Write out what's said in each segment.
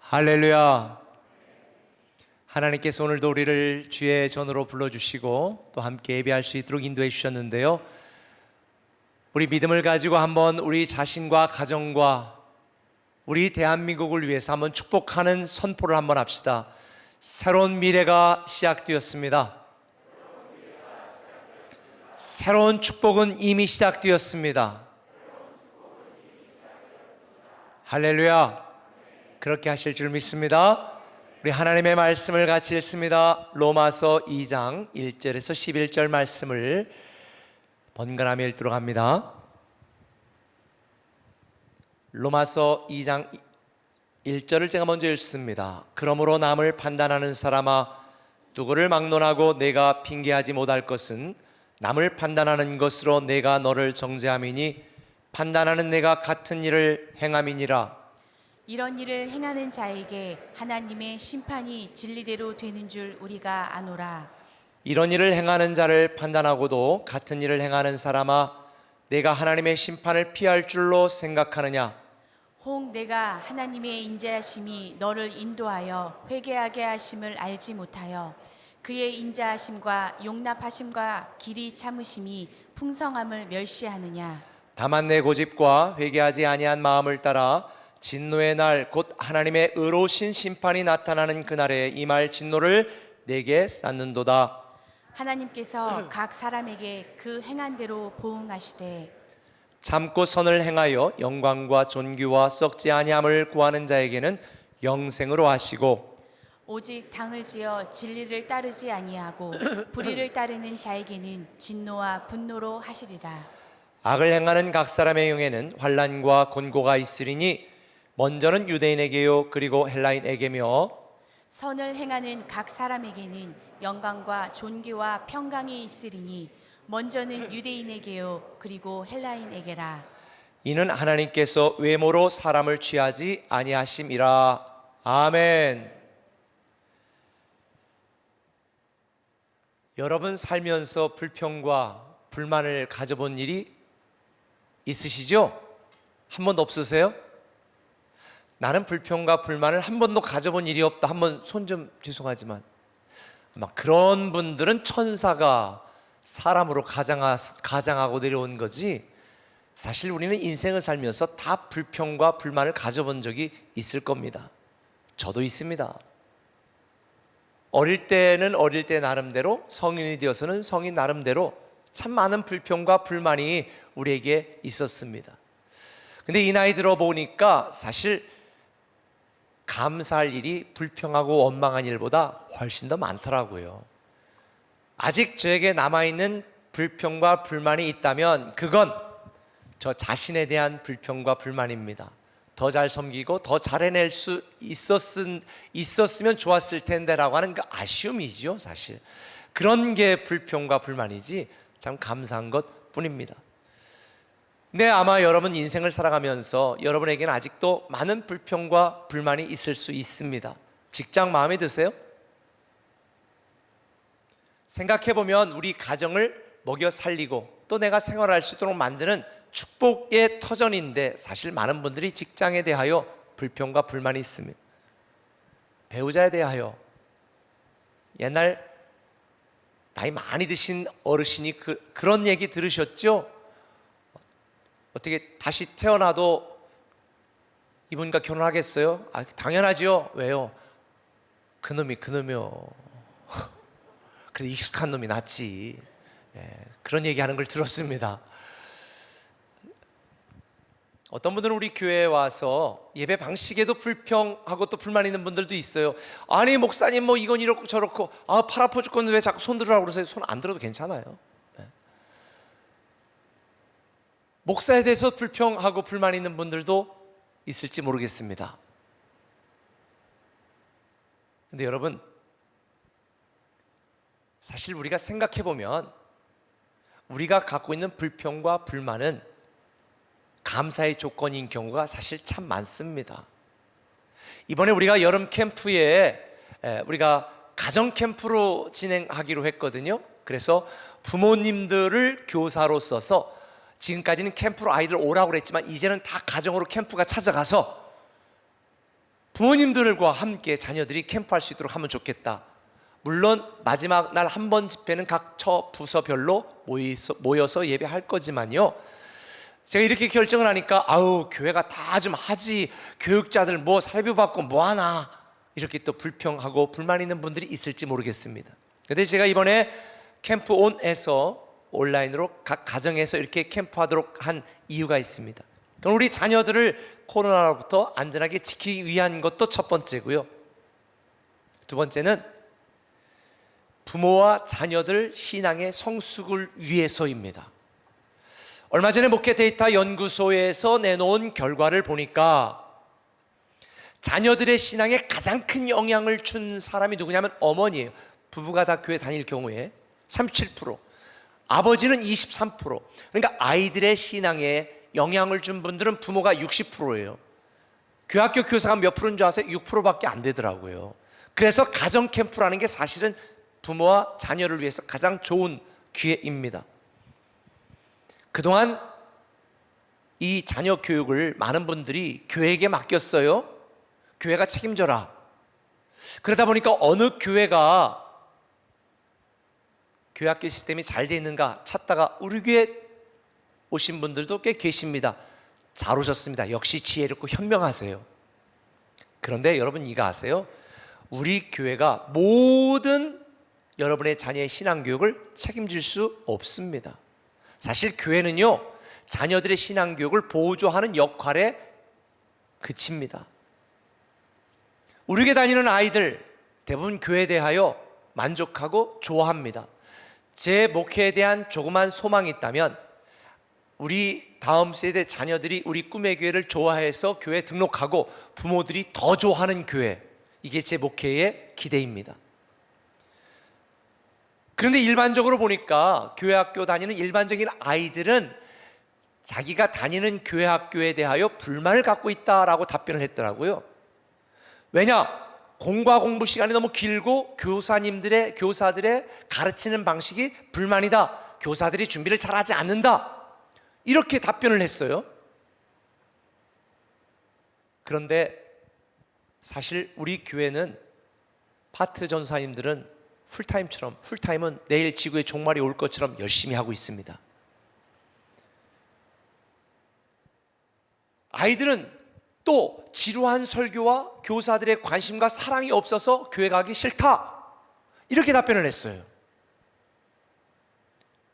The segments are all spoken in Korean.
할렐루야. 하나님께서 오늘도 우리를 주의 전으로 불러주시고 또 함께 예배할 수 있도록 인도해 주셨는데요, 우리 믿음을 가지고 한번 우리 자신과 가정과 우리 대한민국을 위해서 한번 축복하는 선포를 한번 합시다. 새로운 미래가 시작되었습니다. 새로운 축복은 이미 시작되었습니다. 할렐루야. 그렇게 하실 줄 믿습니다. 우리 하나님의 말씀을 같이 읽습니다. 로마서 2장 1절에서 11절 말씀을 번갈아며 읽도록 합니다. 로마서 2장 1절을 제가 먼저 읽습니다. 그러므로 남을 판단하는 사람아, 누구를 막론하고 내가 핑계하지 못할 것은 남을 판단하는 것으로 내가 너를 정죄함이니 판단하는 내가 같은 일을 행함이니라. 이런 일을 행하는 자에게 하나님의 심판이 진리대로 되는 줄 우리가 아노라. 이런 일을 행하는 자를 판단하고도 같은 일을 행하는 사람아, 내가 하나님의 심판을 피할 줄로 생각하느냐? 혹 내가 하나님의 인자하심이 너를 인도하여 회개하게 하심을 알지 못하여 그의 인자하심과 용납하심과 길이 참으심이 풍성함을 멸시하느냐? 다만 내 고집과 회개하지 아니한 마음을 따라 진노의 날 곧 하나님의 의로우신 심판이 나타나는 그날에 임할 진노를 내게 쌓는도다. 하나님께서 각 사람에게 그 행한 대로 보응하시되 참고 선을 행하여 영광과 존귀와 썩지 아니함을 구하는 자에게는 영생으로 하시고, 오직 당을 지어 진리를 따르지 아니하고 불의를 따르는 자에게는 진노와 분노로 하시리라. 악을 행하는 각 사람의 영에는 환난과 곤고가 있으리니 먼저는 유대인에게요 그리고 헬라인에게며 선을 행하는 각 사람에게는 영광과 존귀와 평강이 있으리니 먼저는 유대인에게요 그리고 헬라인에게라. 이는 하나님께서 외모로 사람을 취하지 아니하심이라. 아멘. 여러분 살면서 불평과 불만을 가져본 일이 있으시죠? 한 번도 없으세요? 나는 불평과 불만을 한 번도 가져본 일이 없다. 한번 손 좀, 죄송하지만 아마 그런 분들은 천사가 사람으로 가장하고 내려온 거지, 사실 우리는 인생을 살면서 다 불평과 불만을 가져본 적이 있을 겁니다. 저도 있습니다. 어릴 때는 어릴 때 나름대로, 성인이 되어서는 성인 나름대로 참 많은 불평과 불만이 우리에게 있었습니다. 근데 이 나이 들어보니까 사실 감사할 일이 불평하고 원망한 일보다 훨씬 더 많더라고요. 아직 저에게 남아있는 불평과 불만이 있다면 그건 저 자신에 대한 불평과 불만입니다. 더 잘 섬기고 더 잘 해낼 수 있었으면 좋았을 텐데라고 하는 그 아쉬움이죠. 사실 그런 게 불평과 불만이지 참 감사한 것 뿐입니다. 근데 아마 여러분 인생을 살아가면서 여러분에게는 아직도 많은 불평과 불만이 있을 수 있습니다. 직장 마음에 드세요? 생각해보면 우리 가정을 먹여 살리고 또 내가 생활할 수 있도록 만드는 축복의 터전인데 사실 많은 분들이 직장에 대하여 불평과 불만이 있습니다. 배우자에 대하여, 옛날 나이 많이 드신 어르신이 그런 얘기 들으셨죠? 어떻게 다시 태어나도 이분과 결혼하겠어요? 아, 당연하죠. 왜요? 그놈이요. 그래, 익숙한 놈이 낫지. 그런 얘기하는 걸 들었습니다. 어떤 분들은 우리 교회에 와서 예배 방식에도 불평하고 또 불만 있는 분들도 있어요. 아니 목사님 뭐 이건 이렇고 저렇고, 아 팔 아파 죽겠는데 왜 자꾸 손 들으라고 그러세요? 손 안 들어도 괜찮아요. 목사에 대해서 불평하고 불만 있는 분들도 있을지 모르겠습니다. 근데 여러분, 사실 우리가 생각해 보면 우리가 갖고 있는 불평과 불만은 감사의 조건인 경우가 사실 참 많습니다. 이번에 우리가 여름 캠프에 우리가 가정 캠프로 진행하기로 했거든요. 그래서 부모님들을 교사로 써서 지금까지는 캠프로 아이들 오라고 그랬지만 이제는 다 가정으로 캠프가 찾아가서 부모님들과 함께 자녀들이 캠프할 수 있도록 하면 좋겠다. 물론 마지막 날 한 번 집회는 각 처 부서별로 모여서 예배할 거지만요, 제가 이렇게 결정을 하니까 아우, 교회가 다 좀 하지, 교육자들 뭐 사례비 받고 뭐 하나, 이렇게 또 불평하고 불만 있는 분들이 있을지 모르겠습니다. 근데 제가 이번에 캠프온에서 온라인으로 각 가정에서 이렇게 캠프하도록 한 이유가 있습니다. 그럼 우리 자녀들을 코로나로부터 안전하게 지키기 위한 것도 첫 번째고요, 두 번째는 부모와 자녀들 신앙의 성숙을 위해서입니다. 얼마 전에 목회 데이터 연구소에서 내놓은 결과를 보니까 자녀들의 신앙에 가장 큰 영향을 준 사람이 누구냐면 어머니예요. 부부가 다 교회 다닐 경우에 37%, 아버지는 23%. 그러니까 아이들의 신앙에 영향을 준 분들은 부모가 60%예요. 교학교 교사가 몇 프로인 줄 아세요? 6%밖에 안 되더라고요. 그래서 가정 캠프라는 게 사실은 부모와 자녀를 위해서 가장 좋은 기회입니다. 그동안 이 자녀 교육을 많은 분들이 교회에게 맡겼어요. 교회가 책임져라. 그러다 보니까 어느 교회가 교회학교 시스템이 잘 돼 있는가 찾다가 우리 교회 오신 분들도 꽤 계십니다. 잘 오셨습니다. 역시 지혜롭고 현명하세요. 그런데 여러분 이거 아세요? 우리 교회가 모든 여러분의 자녀의 신앙교육을 책임질 수 없습니다. 사실 교회는요, 자녀들의 신앙교육을 보조하는 역할에 그칩니다. 우리 교회 다니는 아이들 대부분 교회에 대하여 만족하고 좋아합니다. 제 목회에 대한 조그만 소망이 있다면 우리 다음 세대 자녀들이 우리 꿈의 교회를 좋아해서 교회에 등록하고 부모들이 더 좋아하는 교회, 이게 제 목회의 기대입니다. 그런데 일반적으로 보니까 교회 학교 다니는 일반적인 아이들은 자기가 다니는 교회 학교에 대하여 불만을 갖고 있다라고 답변을 했더라고요. 왜냐? 공과 공부 시간이 너무 길고 교사들의 가르치는 방식이 불만이다. 교사들이 준비를 잘하지 않는다. 이렇게 답변을 했어요. 그런데 사실 우리 교회는 파트 전사님들은 풀타임은 내일 지구의 종말이 올 것처럼 열심히 하고 있습니다. 아이들은 또 지루한 설교와 교사들의 관심과 사랑이 없어서 교회 가기 싫다, 이렇게 답변을 했어요.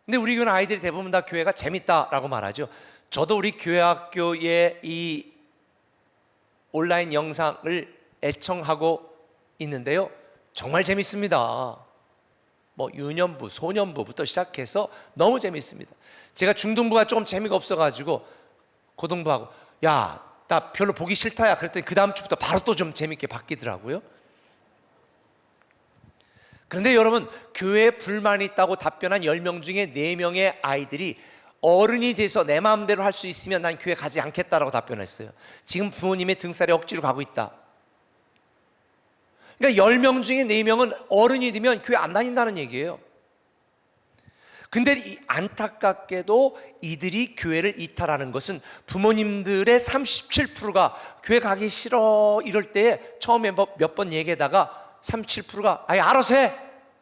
근데 우리 교회는 아이들이 대부분 다 교회가 재밌다라고 말하죠. 저도 우리 교회학교의 이 온라인 영상을 애청하고 있는데요, 정말 재밌습니다. 뭐 유년부, 소년부부터 시작해서 너무 재밌습니다. 제가 중등부가 조금 재미가 없어가지고 고등부하고 야, 나 별로 보기 싫다야 그랬더니 그 다음 주부터 바로 또 좀 재밌게 바뀌더라고요. 그런데 여러분, 교회에 불만이 있다고 답변한 10명 중에 4명의 아이들이 어른이 돼서 내 마음대로 할 수 있으면 난 교회 가지 않겠다라고 답변했어요. 지금 부모님의 등살에 억지로 가고 있다. 그러니까 10명 중에 4명은 어른이 되면 교회 안 다닌다는 얘기예요. 근데 이 안타깝게도 이들이 교회를 이탈하는 것은 부모님들의 37%가 교회 가기 싫어 이럴 때 처음에 몇 번 얘기하다가 37%가 아예 알아서 해!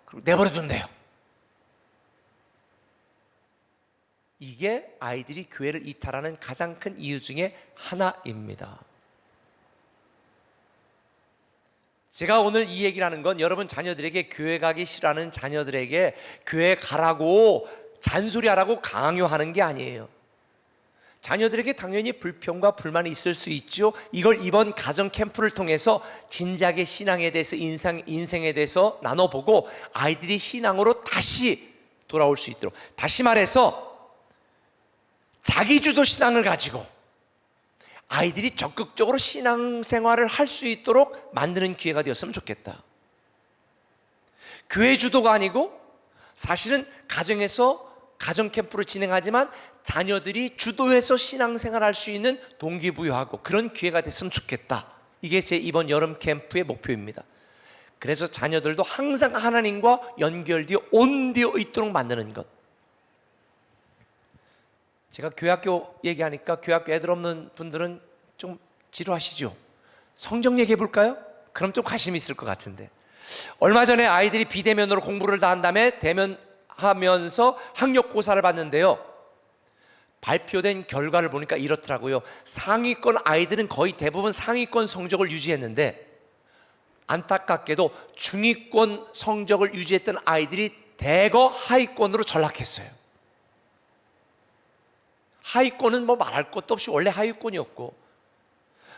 그리고 내버려둔대요. 이게 아이들이 교회를 이탈하는 가장 큰 이유 중에 하나입니다. 제가 오늘 이 얘기를 하는 건 여러분 자녀들에게 교회 가기 싫어하는 자녀들에게 교회 가라고 잔소리하라고 강요하는 게 아니에요. 자녀들에게 당연히 불평과 불만이 있을 수 있죠. 이걸 이번 가정 캠프를 통해서 진작에 신앙에 대해서 인생에 대해서 나눠보고 아이들이 신앙으로 다시 돌아올 수 있도록, 다시 말해서 자기주도 신앙을 가지고 아이들이 적극적으로 신앙생활을 할 수 있도록 만드는 기회가 되었으면 좋겠다. 교회 주도가 아니고 사실은 가정에서 가정 캠프를 진행하지만 자녀들이 주도해서 신앙생활을 할 수 있는 동기부여하고 그런 기회가 됐으면 좋겠다. 이게 제 이번 여름 캠프의 목표입니다. 그래서 자녀들도 항상 하나님과 연결되어 온되어 있도록 만드는 것. 제가 교회학교 얘기하니까 교회학교 애들 없는 분들은 좀 지루하시죠? 성적 얘기해 볼까요? 그럼 좀 관심 있을 것 같은데. 얼마 전에 아이들이 비대면으로 공부를 다 한 다음에 대면하면서 학력고사를 봤는데요, 발표된 결과를 보니까 이렇더라고요. 상위권 아이들은 거의 대부분 상위권 성적을 유지했는데, 안타깝게도 중위권 성적을 유지했던 아이들이 대거 하위권으로 전락했어요. 하위권은 뭐 말할 것도 없이 원래 하위권이었고,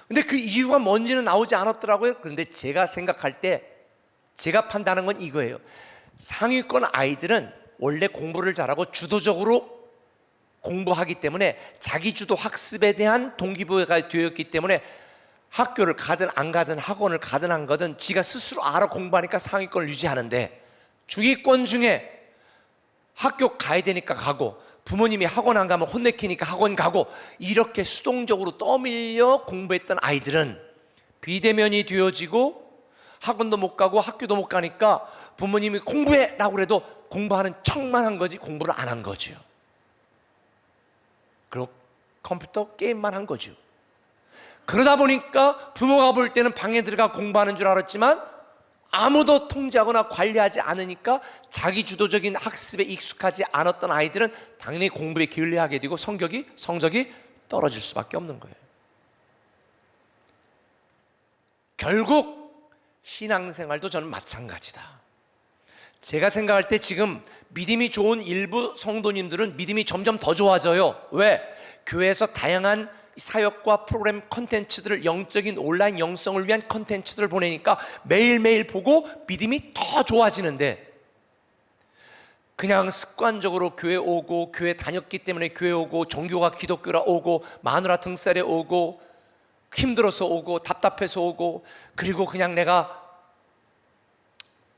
근데 그 이유가 뭔지는 나오지 않았더라고요. 그런데 제가 생각할 때, 제가 판단한 건 이거예요. 상위권 아이들은 원래 공부를 잘하고 주도적으로 공부하기 때문에 자기 주도 학습에 대한 동기부여가 되었기 때문에 학교를 가든 안 가든 학원을 가든 안 가든 지가 스스로 알아 공부하니까 상위권을 유지하는데, 중위권 중에 학교 가야 되니까 가고 부모님이 학원 안 가면 혼내키니까 학원 가고 이렇게 수동적으로 떠밀려 공부했던 아이들은 비대면이 되어지고 학원도 못 가고 학교도 못 가니까 부모님이 공부해 라고 그래도 공부하는 척만 한 거지 공부를 안 한 거죠. 그리고 컴퓨터 게임만 한 거죠. 그러다 보니까 부모가 볼 때는 방에 들어가 공부하는 줄 알았지만 아무도 통제하거나 관리하지 않으니까 자기 주도적인 학습에 익숙하지 않았던 아이들은 당연히 공부에 게을리하게 되고 성적이 떨어질 수밖에 없는 거예요. 결국 신앙생활도 저는 마찬가지다. 제가 생각할 때 지금 믿음이 좋은 일부 성도님들은 믿음이 점점 더 좋아져요. 왜? 교회에서 다양한 사역과 프로그램 컨텐츠들을, 영적인 온라인 영성을 위한 컨텐츠들을 보내니까 매일매일 보고 믿음이 더 좋아지는데, 그냥 습관적으로 교회 오고 교회 다녔기 때문에 교회 오고 종교가 기독교라 오고 마누라 등살에 오고 힘들어서 오고 답답해서 오고 그리고 그냥 내가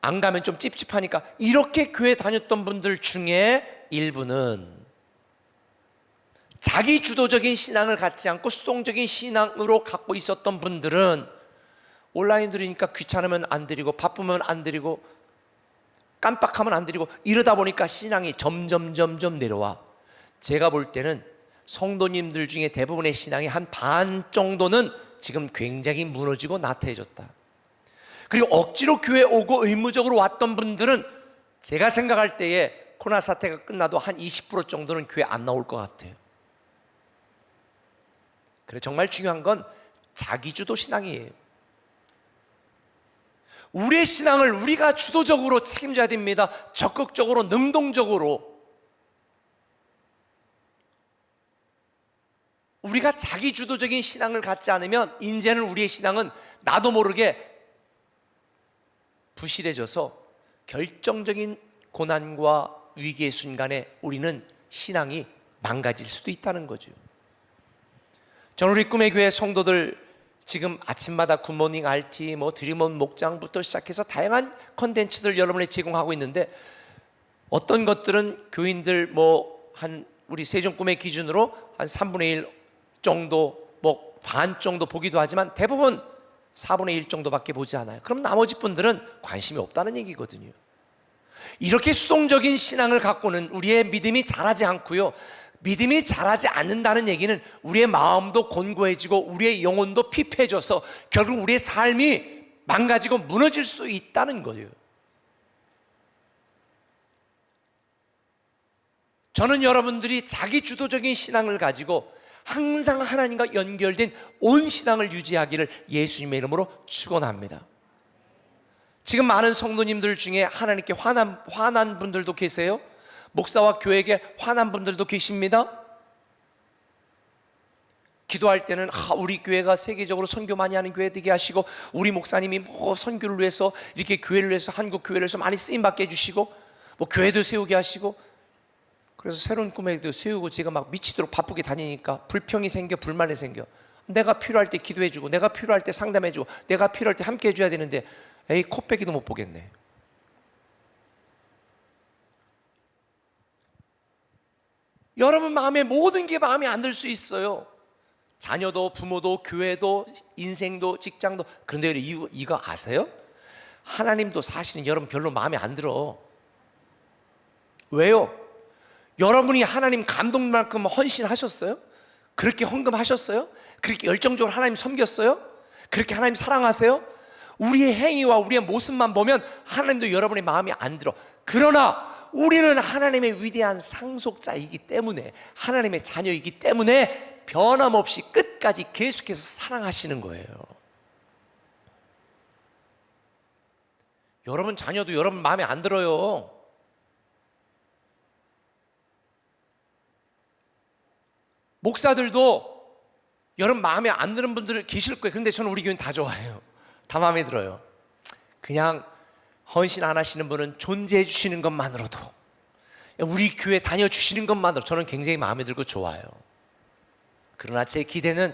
안 가면 좀 찝찝하니까 이렇게 교회 다녔던 분들 중에 일부는 자기 주도적인 신앙을 갖지 않고 수동적인 신앙으로 갖고 있었던 분들은 온라인 들으니까 귀찮으면 안 드리고 바쁘면 안 드리고 깜빡하면 안 드리고 이러다 보니까 신앙이 점점 내려와. 제가 볼 때는 성도님들 중에 대부분의 신앙이 한 반 정도는 지금 굉장히 무너지고 나태해졌다. 그리고 억지로 교회 오고 의무적으로 왔던 분들은 제가 생각할 때에 코로나 사태가 끝나도 한 20% 정도는 교회 안 나올 것 같아요. 그래, 정말 중요한 건 자기주도 신앙이에요. 우리의 신앙을 우리가 주도적으로 책임져야 됩니다. 적극적으로, 능동적으로. 우리가 자기주도적인 신앙을 갖지 않으면 이제는 우리의 신앙은 나도 모르게 부실해져서 결정적인 고난과 위기의 순간에 우리는 신앙이 망가질 수도 있다는 거죠. 저는 우리 꿈의 교회 성도들 지금 아침마다 굿모닝 RT, 드림온 목장부터 시작해서 다양한 컨텐츠들 여러분에 제공하고 있는데, 어떤 것들은 교인들 한 우리 세종 꿈의 기준으로 한 3분의 1 정도, 반 정도 보기도 하지만 대부분 4분의 1 정도밖에 보지 않아요. 그럼 나머지 분들은 관심이 없다는 얘기거든요. 이렇게 수동적인 신앙을 갖고는 우리의 믿음이 자라지 않고요, 믿음이 자라지 않는다는 얘기는 우리의 마음도 곤고해지고 우리의 영혼도 피폐해져서 결국 우리의 삶이 망가지고 무너질 수 있다는 거예요. 저는 여러분들이 자기 주도적인 신앙을 가지고 항상 하나님과 연결된 온 신앙을 유지하기를 예수님의 이름으로 축원합니다. 지금 많은 성도님들 중에 하나님께 화난 분들도 계세요. 목사와 교회에게 화난 분들도 계십니다. 기도할 때는 우리 교회가 세계적으로 선교 많이 하는 교회 되게 하시고, 우리 목사님이 선교를 위해서 이렇게 교회를 위해서, 한국 교회를 위해서 많이 쓰임받게 해주시고, 교회도 세우게 하시고, 그래서 새로운 꿈에도 세우고 제가 막 미치도록 바쁘게 다니니까 불평이 생겨, 불만이 생겨. 내가 필요할 때 기도해주고, 내가 필요할 때 상담해주고, 내가 필요할 때 함께 해줘야 되는데 코빼기도 못 보겠네. 여러분 마음에 모든 게 마음에 안 들 수 있어요. 자녀도, 부모도, 교회도, 인생도, 직장도. 그런데 이거 아세요? 하나님도 사실은 여러분 별로 마음에 안 들어. 왜요? 여러분이 하나님 감동만큼 헌신하셨어요? 그렇게 헌금하셨어요? 그렇게 열정적으로 하나님 섬겼어요? 그렇게 하나님 사랑하세요? 우리의 행위와 우리의 모습만 보면 하나님도 여러분의 마음에 안 들어. 그러나 우리는 하나님의 위대한 상속자이기 때문에, 하나님의 자녀이기 때문에 변함없이 끝까지 계속해서 사랑하시는 거예요. 여러분 자녀도 여러분 마음에 안 들어요. 목사들도 여러분 마음에 안 드는 분들 계실 거예요. 근데 저는 우리 교회는 다 좋아해요. 다 마음에 들어요. 그냥 헌신 안 하시는 분은 존재해 주시는 것만으로도, 우리 교회 다녀주시는 것만으로도 저는 굉장히 마음에 들고 좋아요. 그러나 제 기대는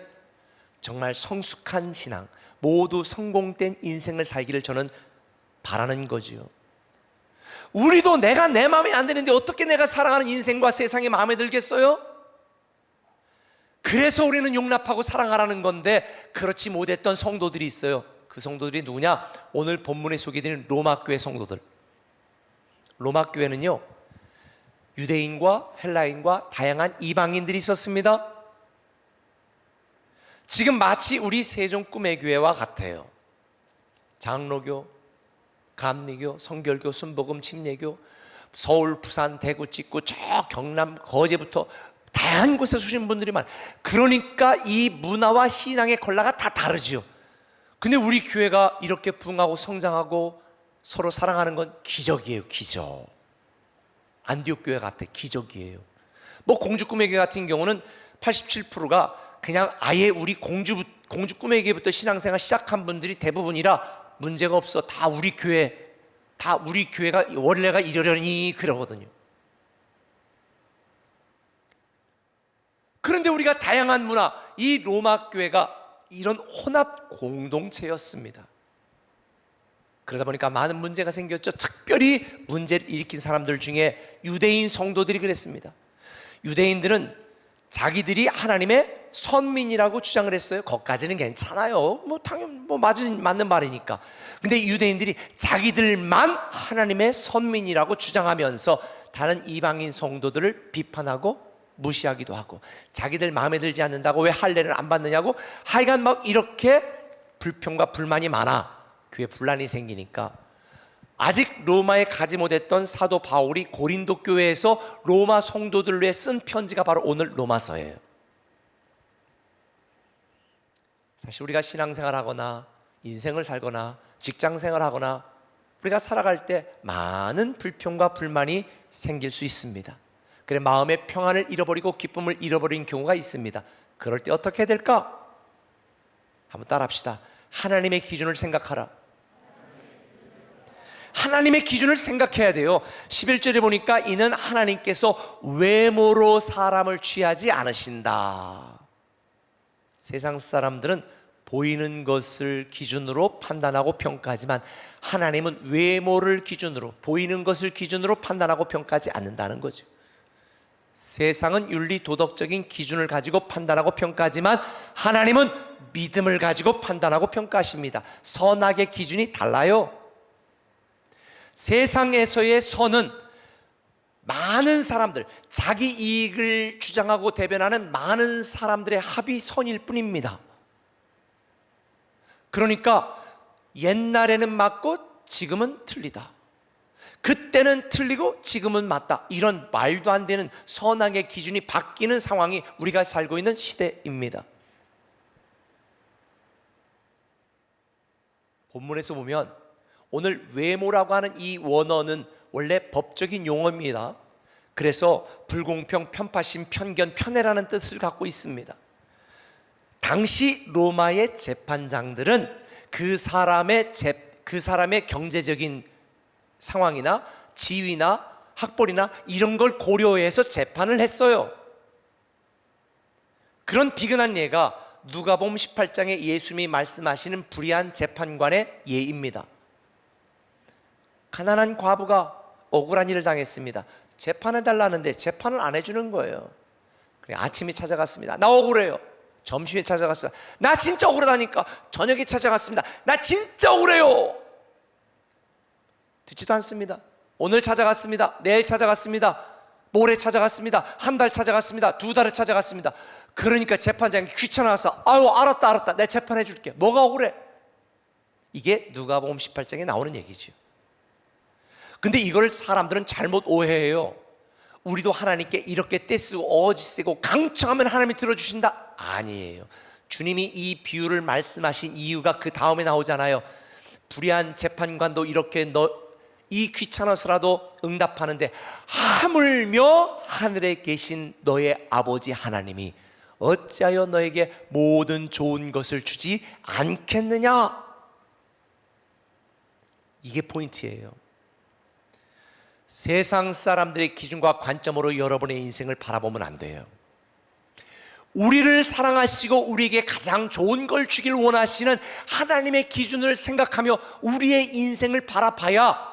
정말 성숙한 신앙, 모두 성공된 인생을 살기를 저는 바라는 거지요. 우리도 내가 내 마음에 안 드는데 어떻게 내가 사랑하는 인생과 세상이 마음에 들겠어요? 그래서 우리는 용납하고 사랑하라는 건데, 그렇지 못했던 성도들이 있어요. 그 성도들이 누구냐? 오늘 본문에 소개되는 로마교회 성도들. 로마교회는요, 유대인과 헬라인과 다양한 이방인들이 있었습니다. 지금 마치 우리 세종 꿈의 교회와 같아요. 장로교, 감리교, 성결교, 순복음, 침례교, 서울, 부산, 대구, 찍고 저 경남, 거제부터 다양한 곳에서 오신 분들이 많아요. 그러니까 이 문화와 신앙의 컬러가 다 다르죠. 근데 우리 교회가 이렇게 부흥하고 성장하고 서로 사랑하는 건 기적이에요. 기적. 안디옥 교회 같아. 기적이에요. 뭐 공주 꿈의 교회 같은 경우는 87%가 그냥 아예 우리 공주 꿈의 교회부터 신앙생활 시작한 분들이 대부분이라 문제가 없어. 다 우리 교회가 원래가 이러려니 그러거든요. 그런데 우리가 다양한 문화, 이 로마 교회가 이런 혼합 공동체였습니다. 그러다 보니까 많은 문제가 생겼죠. 특별히 문제를 일으킨 사람들 중에 유대인 성도들이 그랬습니다. 유대인들은 자기들이 하나님의 선민이라고 주장을 했어요. 거기까지는 괜찮아요. 당연 맞는 말이니까. 근데 유대인들이 자기들만 하나님의 선민이라고 주장하면서 다른 이방인 성도들을 비판하고 무시하기도 하고, 자기들 마음에 들지 않는다고 왜 할례를 안 받느냐고, 하여간 막 이렇게 불평과 불만이 많아. 교회 분란이 생기니까 아직 로마에 가지 못했던 사도 바울이 고린도 교회에서 로마 성도들을 위해 쓴 편지가 바로 오늘 로마서예요. 사실 우리가 신앙생활하거나 인생을 살거나 직장생활하거나 우리가 살아갈 때 많은 불평과 불만이 생길 수 있습니다. 그래 마음의 평안을 잃어버리고 기쁨을 잃어버린 경우가 있습니다. 그럴 때 어떻게 해야 될까? 한번 따라합시다. 하나님의 기준을 생각하라. 하나님의 기준을 생각해야 돼요. 11절에 보니까 이는 하나님께서 외모로 사람을 취하지 않으신다. 세상 사람들은 보이는 것을 기준으로 판단하고 평가하지만 하나님은 외모를 기준으로, 보이는 것을 기준으로 판단하고 평가하지 않는다는 거죠. 세상은 윤리 도덕적인 기준을 가지고 판단하고 평가하지만 하나님은 믿음을 가지고 판단하고 평가하십니다. 선악의 기준이 달라요. 세상에서의 선은 많은 사람들, 자기 이익을 주장하고 대변하는 많은 사람들의 합이 선일 뿐입니다. 그러니까 옛날에는 맞고 지금은 틀리다, 그때는 틀리고 지금은 맞다, 이런 말도 안 되는 선악의 기준이 바뀌는 상황이 우리가 살고 있는 시대입니다. 본문에서 보면 오늘 외모라고 하는 이 원어는 원래 법적인 용어입니다. 그래서 불공평, 편파심, 편견, 편애라는 뜻을 갖고 있습니다. 당시 로마의 재판장들은 그 사람의 경제적인 상황이나 지위나 학벌이나 이런 걸 고려해서 재판을 했어요. 그런 비근한 예가 누가복음 18장에 예수님이 말씀하시는 불의한 재판관의 예입니다. 가난한 과부가 억울한 일을 당했습니다. 재판해달라는데 재판을 안 해주는 거예요. 그래, 아침에 찾아갔습니다. 나 억울해요. 점심에 찾아갔어요. 나 진짜 억울하다니까. 저녁에 찾아갔습니다. 나 진짜 억울해요. 듣지도 않습니다. 오늘 찾아갔습니다. 내일 찾아갔습니다. 모레 찾아갔습니다. 한 달 찾아갔습니다. 2달을 찾아갔습니다. 그러니까 재판장이 귀찮아서 아유 알았다 내 재판해 줄게. 뭐가 억울해? 이게 누가복음 18장에 나오는 얘기죠. 근데 이걸 사람들은 잘못 오해해요. 우리도 하나님께 이렇게 떼쓰고 어지쓰고 강청하면 하나님이 들어주신다? 아니에요. 주님이 이 비유를 말씀하신 이유가 그 다음에 나오잖아요. 불의한 재판관도 이렇게 이 귀찮아서라도 응답하는데 하물며 하늘에 계신 너의 아버지 하나님이 어찌하여 너에게 모든 좋은 것을 주지 않겠느냐? 이게 포인트예요. 세상 사람들의 기준과 관점으로 여러분의 인생을 바라보면 안 돼요. 우리를 사랑하시고 우리에게 가장 좋은 걸 주길 원하시는 하나님의 기준을 생각하며 우리의 인생을 바라봐야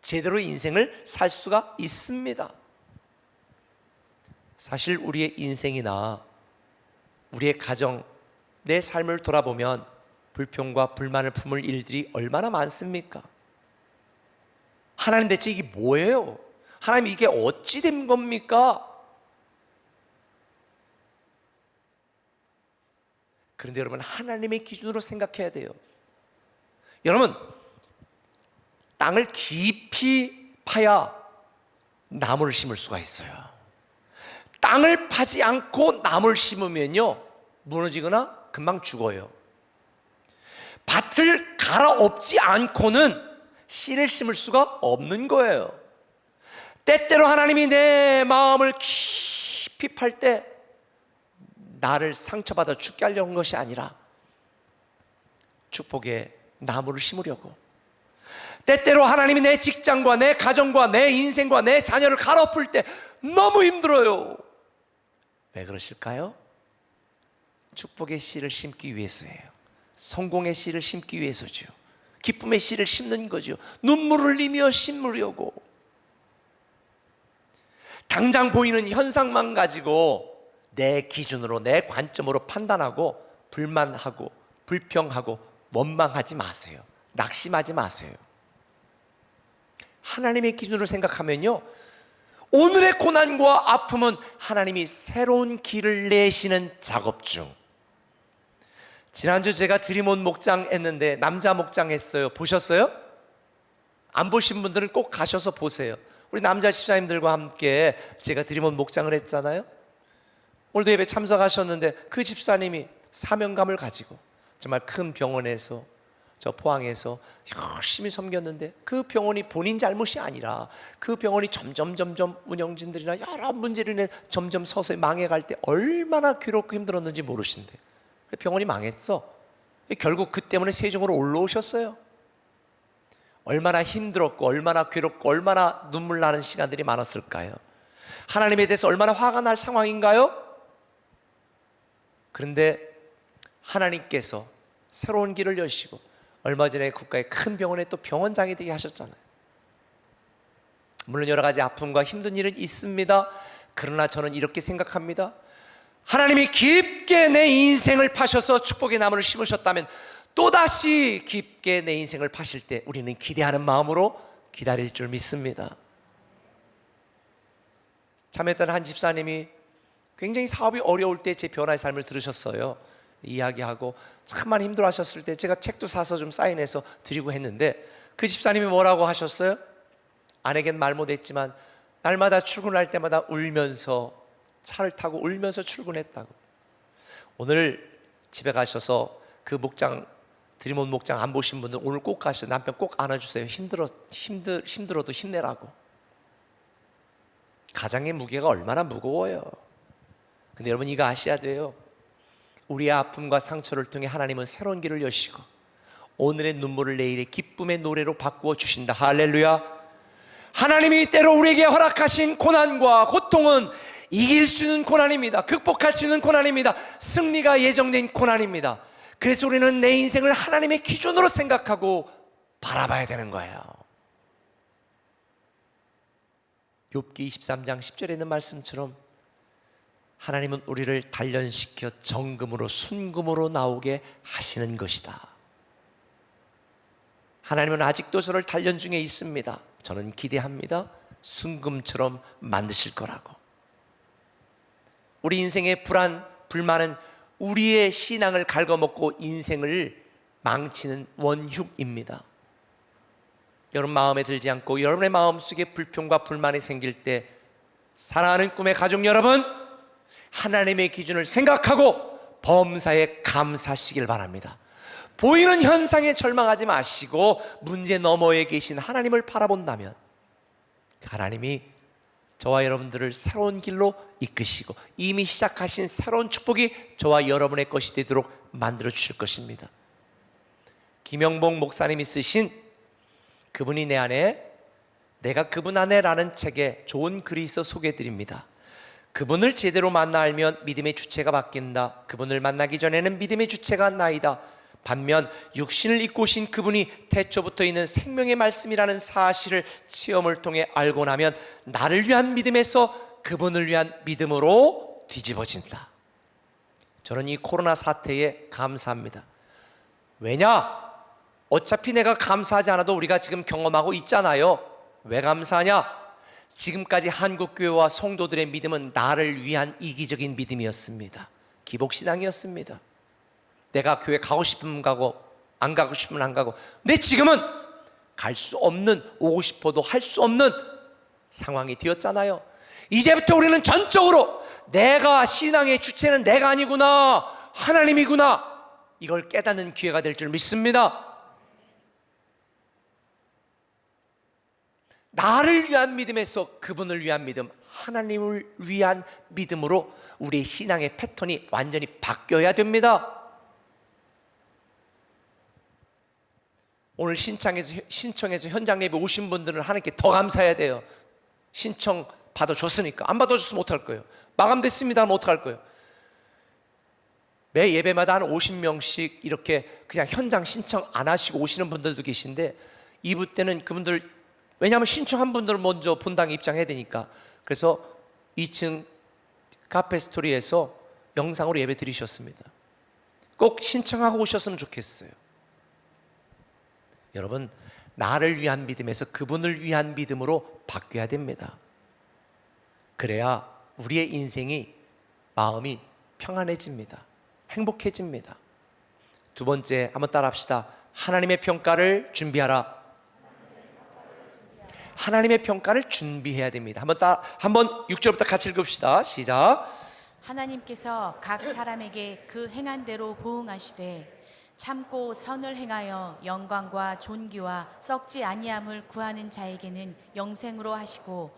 제대로 인생을 살 수가 있습니다. 사실 우리의 인생이나 우리의 가정, 내 삶을 돌아보면 불평과 불만을 품을 일들이 얼마나 많습니까? 하나님 대체 이게 뭐예요? 하나님 이게 어찌 된 겁니까? 그런데 여러분, 하나님의 기준으로 생각해야 돼요. 여러분, 땅을 깊이 파야 나무를 심을 수가 있어요. 땅을 파지 않고 나무를 심으면요, 무너지거나 금방 죽어요. 밭을 갈아엎지 않고는 씨를 심을 수가 없는 거예요. 때때로 하나님이 내 마음을 깊이 팔 때 나를 상처받아 죽게 하려는 것이 아니라 축복의 나무를 심으려고, 때때로 하나님이 내 직장과 내 가정과 내 인생과 내 자녀를 갈아엎을 때 너무 힘들어요. 왜 그러실까요? 축복의 씨를 심기 위해서예요. 성공의 씨를 심기 위해서죠. 기쁨의 씨를 심는 거죠. 눈물을 흘리며 심으려고. 당장 보이는 현상만 가지고 내 기준으로, 내 관점으로 판단하고 불만하고 불평하고 원망하지 마세요. 낙심하지 마세요. 하나님의 기준으로 생각하면요, 오늘의 고난과 아픔은 하나님이 새로운 길을 내시는 작업 중. 지난주 제가 드림온 목장 했는데 남자 목장 했어요. 보셨어요? 안 보신 분들은 꼭 가셔서 보세요. 우리 남자 집사님들과 함께 제가 드림온 목장을 했잖아요. 오늘도 예배 참석하셨는데 그 집사님이 사명감을 가지고 정말 큰 병원에서, 저 포항에서 열심히 섬겼는데 그 병원이 본인 잘못이 아니라 그 병원이 점점 운영진들이나 여러 문제로 인해 점점 서서히 망해갈 때 얼마나 괴롭고 힘들었는지 모르신대. 병원이 망했어. 결국 그 때문에 세종으로 올라오셨어요. 얼마나 힘들었고 얼마나 괴롭고 얼마나 눈물 나는 시간들이 많았을까요? 하나님에 대해서 얼마나 화가 날 상황인가요? 그런데 하나님께서 새로운 길을 여시고 얼마 전에 국가의 큰 병원에 또 병원장이 되게 하셨잖아요. 물론 여러 가지 아픔과 힘든 일은 있습니다. 그러나 저는 이렇게 생각합니다. 하나님이 깊게 내 인생을 파셔서 축복의 나무를 심으셨다면 또다시 깊게 내 인생을 파실 때 우리는 기대하는 마음으로 기다릴 줄 믿습니다. 참여했던 한 집사님이 굉장히 사업이 어려울 때 제 변화의 삶을 들으셨어요. 이야기하고 참 많이 힘들어하셨을 때 제가 책도 사서 좀 사인해서 드리고 했는데 그 집사님이 뭐라고 하셨어요? 아내겐 말 못했지만 날마다 출근할 때마다 울면서, 차를 타고 울면서 출근했다고. 오늘 집에 가셔서 그 목장, 드림온 목장 안 보신 분들 오늘 꼭 가셔서 남편 꼭 안아주세요. 힘들어도 힘내라고. 가장의 무게가 얼마나 무거워요. 근데 여러분, 이거 아셔야 돼요. 우리의 아픔과 상처를 통해 하나님은 새로운 길을 여시고 오늘의 눈물을 내일의 기쁨의 노래로 바꾸어 주신다. 할렐루야. 하나님이 때로 우리에게 허락하신 고난과 고통은 이길 수 있는 고난입니다. 극복할 수 있는 고난입니다. 승리가 예정된 고난입니다. 그래서 우리는 내 인생을 하나님의 기준으로 생각하고 바라봐야 되는 거예요. 욥기 23장 10절에 있는 말씀처럼 하나님은 우리를 단련시켜 정금으로 순금으로 나오게 하시는 것이다. 하나님은 아직도 저를 단련 중에 있습니다. 저는 기대합니다. 순금처럼 만드실 거라고. 우리 인생의 불안, 불만은 우리의 신앙을 갉아먹고 인생을 망치는 원흉입니다. 여러분 마음에 들지 않고 여러분의 마음속에 불평과 불만이 생길 때 사랑하는 꿈의 가족 여러분, 하나님의 기준을 생각하고 범사에 감사하시길 바랍니다. 보이는 현상에 절망하지 마시고 문제 너머에 계신 하나님을 바라본다면 하나님이 저와 여러분들을 새로운 길로 이끄시고 이미 시작하신 새로운 축복이 저와 여러분의 것이 되도록 만들어 주실 것입니다. 김영봉 목사님이 쓰신 그분이 내 안에 내가 그분 안에라는 책에 좋은 글이 있어 소개해 드립니다. 그분을 제대로 만나 알면 믿음의 주체가 바뀐다. 그분을 만나기 전에는 믿음의 주체가 나이다. 반면 육신을 입고 오신 그분이 태초부터 있는 생명의 말씀이라는 사실을 체험을 통해 알고 나면 나를 위한 믿음에서 그분을 위한 믿음으로 뒤집어진다. 저는 이 코로나 사태에 감사합니다. 왜냐? 어차피 내가 감사하지 않아도 우리가 지금 경험하고 있잖아요. 왜 감사하냐? 지금까지 한국교회와 성도들의 믿음은 나를 위한 이기적인 믿음이었습니다. 기복신앙이었습니다. 내가 교회 가고 싶으면 가고 안 가고 싶으면 안 가고. 근데 지금은 갈 수 없는, 오고 싶어도 할 수 없는 상황이 되었잖아요. 이제부터 우리는 전적으로 내가 신앙의 주체는 내가 아니구나, 하나님이구나, 이걸 깨닫는 기회가 될 줄 믿습니다. 나를 위한 믿음에서 그분을 위한 믿음, 하나님을 위한 믿음으로 우리의 신앙의 패턴이 완전히 바뀌어야 됩니다. 오늘 신청해서 현장 예배 오신 분들은 하나님께 더 감사해야 돼요. 신청 받아줬으니까. 안 받아줬으면 어떡할 거예요? 마감됐습니다 하면 어떡할 거예요? 매 예배마다 한 50명씩 이렇게 그냥 현장 신청 안 하시고 오시는 분들도 계신데, 2부 때는 그분들, 왜냐하면 신청한 분들을 먼저 본당에 입장해야 되니까, 그래서 2층 카페 스토리에서 영상으로 예배 드리셨습니다. 꼭 신청하고 오셨으면 좋겠어요. 여러분, 나를 위한 믿음에서 그분을 위한 믿음으로 바뀌어야 됩니다. 그래야 우리의 인생이, 마음이 평안해집니다. 행복해집니다. 두 번째, 한번 따라합시다. 하나님의 평가를 준비하라. 하나님의 평가를 준비해야 됩니다. 한번 6절부터 같이 읽읍시다. 시작. 하나님께서 각 사람에게 그 행한 대로 보응하시되 참고 선을 행하여 영광과 존귀와 썩지 아니함을 구하는 자에게는 영생으로 하시고,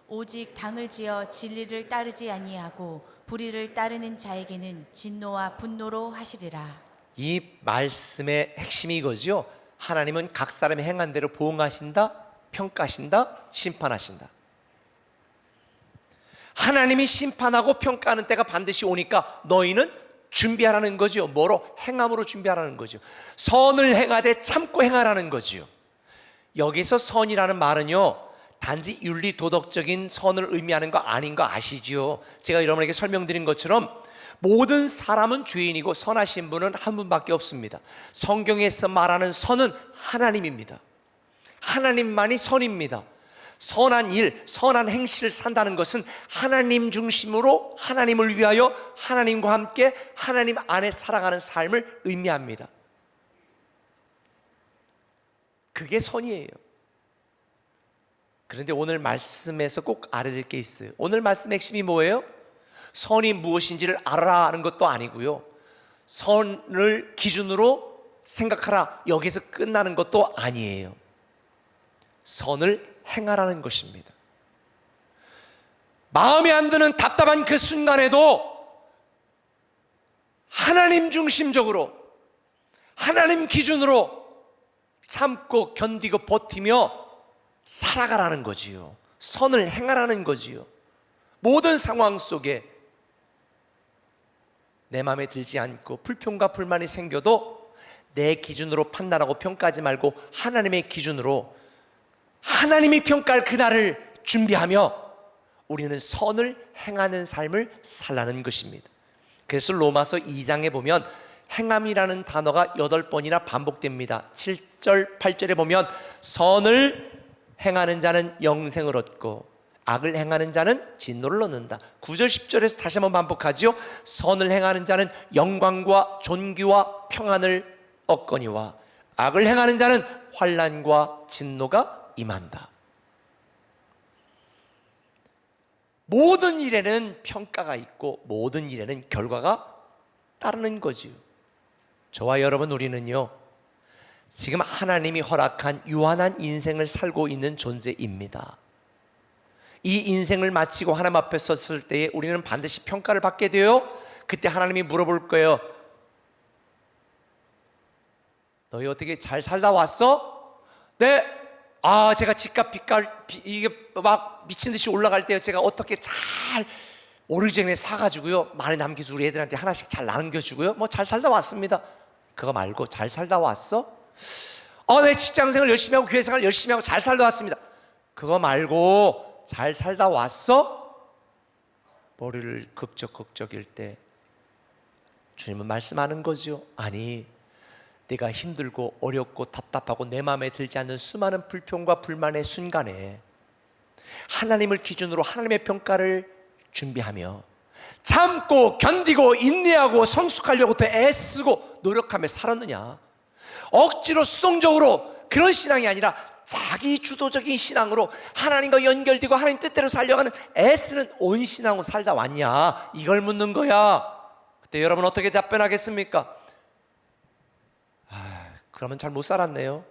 오직 당을 지어 진리를 따르지 아니하고 불의를 따르는 자에게는 진노와 분노로 하시리라. 이 말씀의 핵심이 이거죠. 하나님은 각 사람의 행한 대로 보응하신다, 평가하신다, 심판하신다. 하나님이 심판하고 평가하는 때가 반드시 오니까 너희는 준비하라는 거죠. 뭐로? 행함으로 준비하라는 거죠. 선을 행하되 참고 행하라는 거죠. 여기서 선이라는 말은요, 단지 윤리 도덕적인 선을 의미하는 거 아닌 거 아시죠? 제가 여러분에게 설명드린 것처럼 모든 사람은 죄인이고 선하신 분은 한 분밖에 없습니다. 성경에서 말하는 선은 하나님입니다. 하나님만이 선입니다. 선한 일, 선한 행실을 산다는 것은 하나님 중심으로 하나님을 위하여 하나님과 함께 하나님 안에 살아가는 삶을 의미합니다. 그게 선이에요. 그런데 오늘 말씀에서 꼭 알아야 될 게 있어요. 오늘 말씀의 핵심이 뭐예요? 선이 무엇인지를 알아라 하는 것도 아니고요, 선을 기준으로 생각하라, 여기서 끝나는 것도 아니에요. 선을 행하라는 것입니다. 마음에 안 드는 답답한 그 순간에도 하나님 중심적으로, 하나님 기준으로 참고 견디고 버티며 살아가라는 거지요. 선을 행하라는 거지요. 모든 상황 속에 내 마음에 들지 않고 불평과 불만이 생겨도 내 기준으로 판단하고 평가하지 말고 하나님의 기준으로, 하나님이 평가할 그날을 준비하며 우리는 선을 행하는 삶을 살라는 것입니다. 그래서 로마서 2장에 보면 행함이라는 단어가 8번이나 반복됩니다. 7절, 8절에 보면 선을 행하는 자는 영생을 얻고 악을 행하는 자는 진노를 얻는다. 9절 10절에서 다시 한번 반복하지요. 선을 행하는 자는 영광과 존귀와 평안을 얻거니와 악을 행하는 자는 환난과 진노가 임한다. 모든 일에는 평가가 있고 모든 일에는 결과가 따르는 거지요. 저와 여러분, 우리는요 지금 하나님이 허락한 유한한 인생을 살고 있는 존재입니다. 이 인생을 마치고 하나님 앞에 섰을 때에 우리는 반드시 평가를 받게 돼요. 그때 하나님이 물어볼 거예요. 너희 어떻게 잘 살다 왔어? 네. 제가 집값 빚값 이게 막 미친 듯이 올라갈 때 제가 어떻게 잘 오르전에 사가지고요 많이 남겨서 우리 애들한테 하나씩 잘 남겨주고요 뭐 잘 살다 왔습니다. 그거 말고 잘 살다 왔어? 내 직장생활 열심히 하고 교회생활 열심히 하고 잘 살다 왔습니다. 그거 말고 잘 살다 왔어? 머리를 극적일 때 주님은 말씀하는 거죠. 아니, 내가 힘들고 어렵고 답답하고 내 마음에 들지 않는 수많은 불평과 불만의 순간에 하나님을 기준으로 하나님의 평가를 준비하며 참고 견디고 인내하고 성숙하려고 더 애쓰고 노력하며 살았느냐? 억지로 수동적으로 그런 신앙이 아니라 자기 주도적인 신앙으로 하나님과 연결되고 하나님 뜻대로 살려가는 애쓰는 온 신앙으로 살다 왔냐? 이걸 묻는 거야. 그때 여러분 어떻게 답변하겠습니까? 그러면 잘 못 살았네요.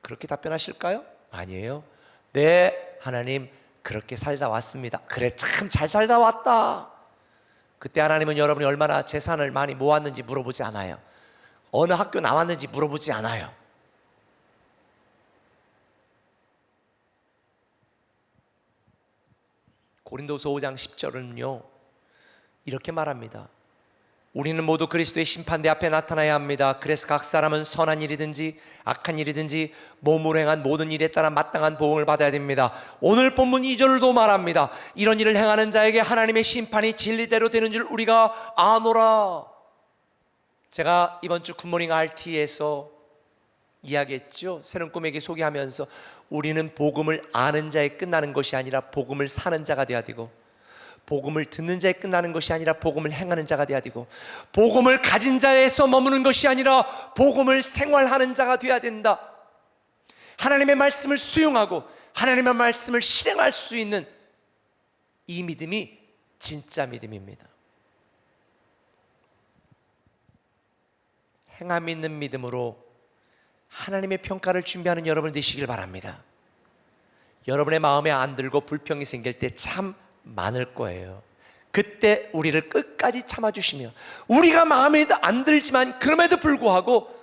그렇게 답변하실까요? 아니에요. 네, 하나님 그렇게 살다 왔습니다. 그래, 참 잘 살다 왔다. 그때 하나님은 여러분이 얼마나 재산을 많이 모았는지 물어보지 않아요. 어느 학교 나왔는지 물어보지 않아요. 고린도서 5장 10절은요 이렇게 말합니다. 우리는 모두 그리스도의 심판대 앞에 나타나야 합니다. 그래서 각 사람은 선한 일이든지 악한 일이든지 몸으로 행한 모든 일에 따라 마땅한 보응을 받아야 됩니다. 오늘 본문 2절도 말합니다. 이런 일을 행하는 자에게 하나님의 심판이 진리대로 되는 줄 우리가 아노라. 제가 이번 주 굿모닝 RT에서 이야기했죠. 새로운 꿈에게 소개하면서 우리는 복음을 아는 자에 끝나는 것이 아니라 복음을 사는 자가 되어야 되고, 복음을 듣는 자에 끝나는 것이 아니라 복음을 행하는 자가 되어야 되고, 복음을 가진 자에서 머무는 것이 아니라 복음을 생활하는 자가 되어야 된다. 하나님의 말씀을 수용하고 하나님의 말씀을 실행할 수 있는 이 믿음이 진짜 믿음입니다. 행함 있는 믿음으로 하나님의 평가를 준비하는 여러분 되시길 바랍니다. 여러분의 마음에 안 들고 불평이 생길 때 참 많을 거예요. 그때 우리를 끝까지 참아주시며 우리가 마음에 안 들지만 그럼에도 불구하고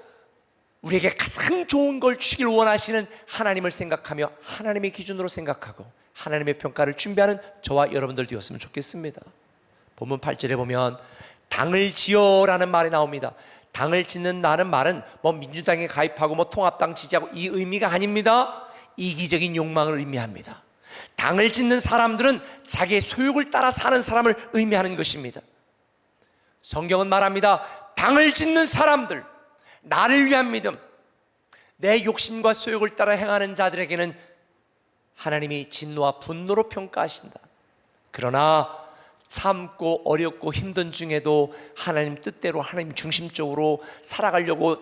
우리에게 가장 좋은 걸 주길 원하시는 하나님을 생각하며 하나님의 기준으로 생각하고 하나님의 평가를 준비하는 저와 여러분들 되었으면 좋겠습니다. 본문 8절에 보면 당을 지어라는 말이 나옵니다. 당을 짓는다는 말은 뭐 민주당에 가입하고 뭐 통합당 지지하고 이 의미가 아닙니다. 이기적인 욕망을 의미합니다. 당을 짓는 사람들은 자기의 소욕을 따라 사는 사람을 의미하는 것입니다. 성경은 말합니다. 당을 짓는 사람들, 나를 위한 믿음, 내 욕심과 소욕을 따라 행하는 자들에게는 하나님이 진노와 분노로 평가하신다. 그러나 참고 어렵고 힘든 중에도 하나님 뜻대로 하나님 중심적으로 살아가려고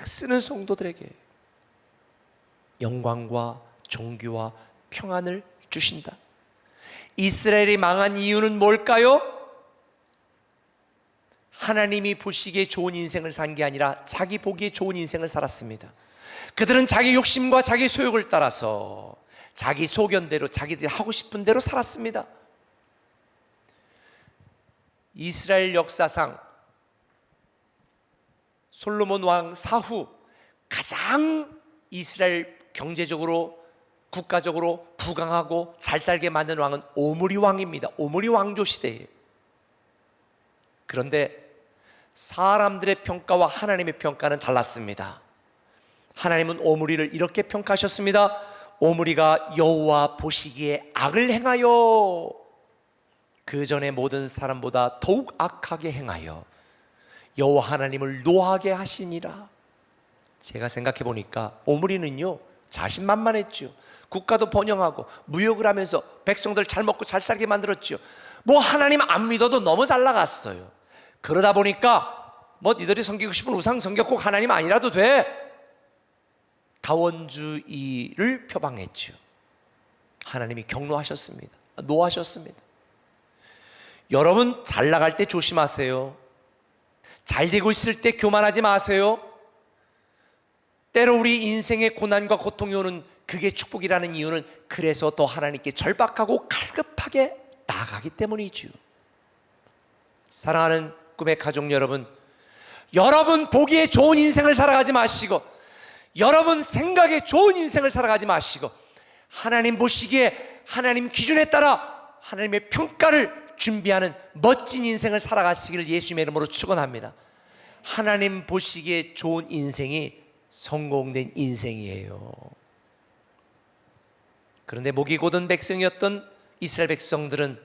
애쓰는 성도들에게 영광과 존귀와 평안을 주신다. 이스라엘이 망한 이유는 뭘까요? 하나님이 보시기에 좋은 인생을 산 게 아니라 자기 보기에 좋은 인생을 살았습니다. 그들은 자기 욕심과 자기 소욕을 따라서 자기 소견대로 자기들이 하고 싶은 대로 살았습니다. 이스라엘 역사상 솔로몬 왕 사후 가장 이스라엘 경제적으로 국가적으로 부강하고 잘 살게 만든 왕은 오므리 왕입니다. 오므리 왕조 시대예요. 그런데 사람들의 평가와 하나님의 평가는 달랐습니다. 하나님은 오므리를 이렇게 평가하셨습니다. 오므리가 여호와 보시기에 악을 행하여 그 전에 모든 사람보다 더욱 악하게 행하여 여호와 하나님을 노하게 하시니라. 제가 생각해 보니까 오므리는요 자신만만했죠. 국가도 번영하고 무역을 하면서 백성들 잘 먹고 잘 살게 만들었죠. 뭐 하나님 안 믿어도 너무 잘 나갔어요. 그러다 보니까 뭐 니들이 섬기고 싶은 우상 섬겨 꼭 하나님 아니라도 돼, 다원주의를 표방했죠. 하나님이 경노하셨습니다. 노하셨습니다. 여러분 잘 나갈 때 조심하세요. 잘 되고 있을 때 교만하지 마세요. 때로 우리 인생의 고난과 고통이 오는 그게 축복이라는 이유는 그래서 더 하나님께 절박하고 갈급하게 나아가기 때문이지요. 사랑하는 꿈의 가족 여러분, 여러분 보기에 좋은 인생을 살아가지 마시고, 여러분 생각에 좋은 인생을 살아가지 마시고, 하나님 보시기에 하나님 기준에 따라 하나님의 평가를 준비하는 멋진 인생을 살아가시기를 예수님의 이름으로 축원합니다. 하나님 보시기에 좋은 인생이 성공된 인생이에요. 그런데 목이 곧은 백성이었던 이스라엘 백성들은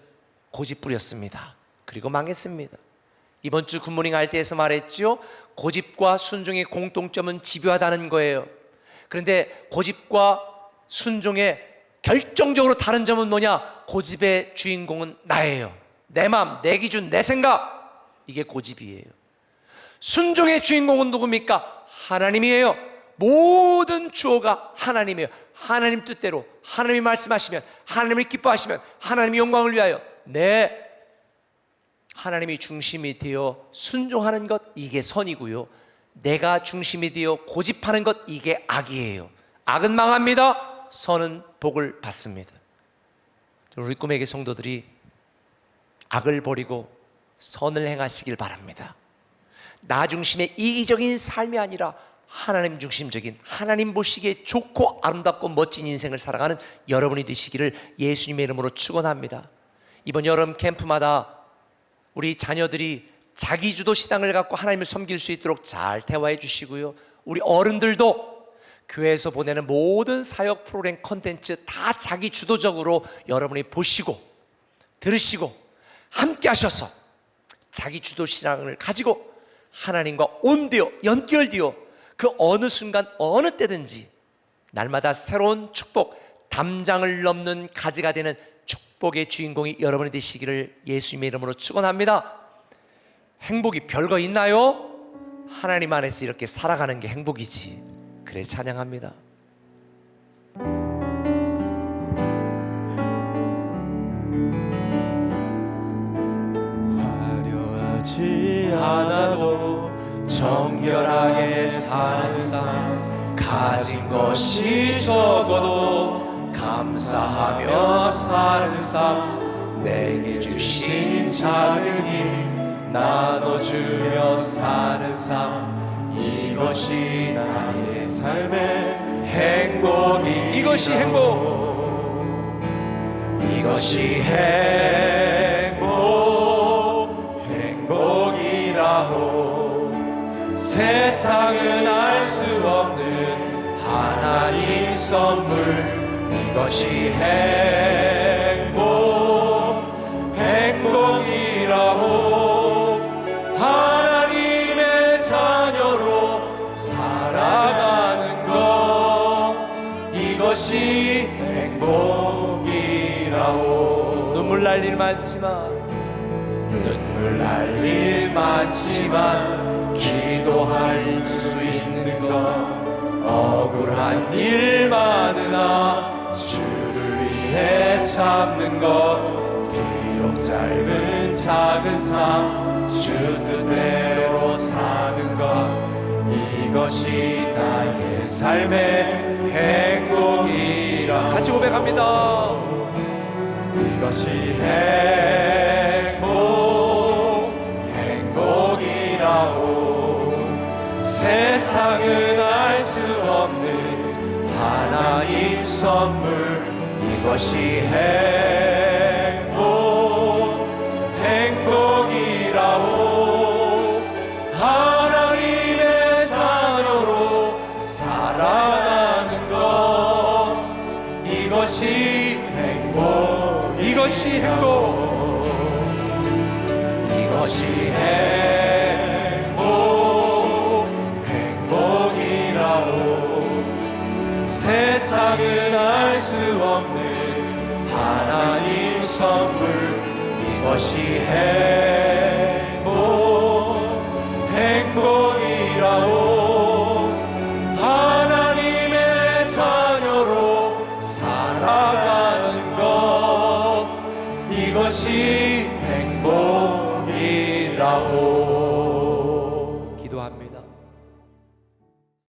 고집부렸습니다. 그리고 망했습니다. 이번 주 굿모닝 알때에서 말했죠. 고집과 순종의 공통점은 집요하다는 거예요. 그런데 고집과 순종의 결정적으로 다른 점은 뭐냐? 고집의 주인공은 나예요. 내 마음, 내 기준, 내 생각, 이게 고집이에요. 순종의 주인공은 누굽니까? 하나님이에요. 모든 주어가 하나님이에요. 하나님 뜻대로 하나님이 말씀하시면, 하나님이 기뻐하시면, 하나님의 영광을 위하여 하나님이 중심이 되어 순종하는 것, 이게 선이고요. 내가 중심이 되어 고집하는 것, 이게 악이에요. 악은 망합니다. 선은 복을 받습니다. 우리 꿈에게 성도들이 악을 버리고 선을 행하시길 바랍니다. 나 중심의 이기적인 삶이 아니라 하나님 중심적인, 하나님 보시기에 좋고 아름답고 멋진 인생을 살아가는 여러분이 되시기를 예수님의 이름으로 축원합니다. 이번 여름 캠프마다 우리 자녀들이 자기주도 신앙을 갖고 하나님을 섬길 수 있도록 잘 대화해 주시고요. 우리 어른들도 교회에서 보내는 모든 사역 프로그램 콘텐츠 다 자기주도적으로 여러분이 보시고 들으시고 함께 하셔서 자기주도 신앙을 가지고 하나님과 온되어 연결되어 그 어느 순간 어느 때든지 날마다 새로운 축복, 담장을 넘는 가지가 되는 축복의 주인공이 여러분이 되시기를 예수님의 이름으로 축원합니다. 행복이 별거 있나요? 하나님 안에서 이렇게 살아가는 게 행복이지. 그래 찬양합니다. 화려하지 않아도 정결하게 사는 삶, 가진 것이 적어도 감사하며 사는 삶, 내게 주신 작은 일 나눠주며 사는 삶, 이것이 나의 삶의 행복이, 이것이 행복, 이것이 행복, 행복이라고 세상은 알 수 없는 하나님 선물, 이것이 행복, 행복이라고 하나님의 자녀로 살아가는 것, 이것이 행복이라고. 눈물 날 일 많지만, 눈물 날 일 많지만 기도할 수 있는 것, 억울한 일 많으나 주를 위해 참는 것, 비록 짧은 작은 삶 주 뜻대로 사는 것, 이것이 나의 삶의 행복이라. 같이 고백합니다. 이것이 행복, 행복이라고 세상은 알 수 없는 하나님 선물, 이것이 행복, 행복이라고 하나님의 자녀로 살아가는 것, 이것이 행복, 이것이 행복, 이것이 행복, 행복이라고 세상은 세상은 알 수 없는 하나님 선물, 이것이 행복이라오. 하나님의 자녀로 살아가는 것, 이것이 행복이라오. 기도합니다.